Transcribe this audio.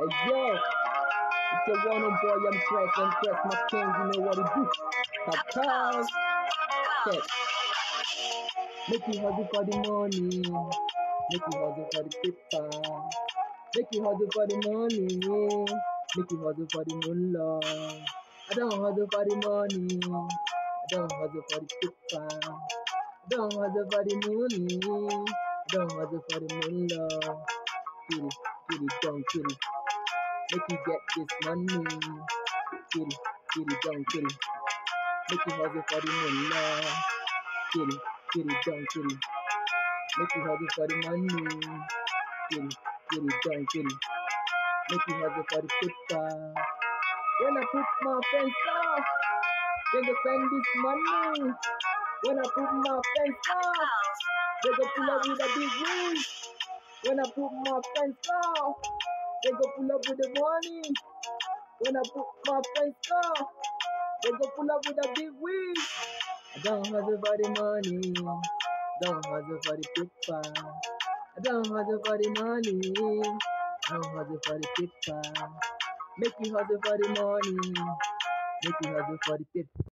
Hey yo, it's your one on boy, I'm Press my king, you know what to do. Top cars, check. Make you hustle for the money, make you hustle for the paper, make you hustle for the money, make you hustle for the moolah. I don't hustle for the money, I don't hustle for the paper, I don't hustle for the money, I don't hustle for the moolah. Get it, don't get it. Make you get this money. Get it, don't get it. Make you hustle for the moolah. Get it, don't get it. Make you hustle for the money. Get it, don't get it. Make you hustle for the paper. When I put my friends off, they go spend this money. When I put my friends off, they go pull up with a big win. When I put my friends off, they go pull up with the money. When I put my friends off, they go pull up with a big win. I don't hustle for the money, don't hustle for the paper. I don't hustle for the money, don't hustle for the paper. Make you hustle for the money, make you hustle for the paper.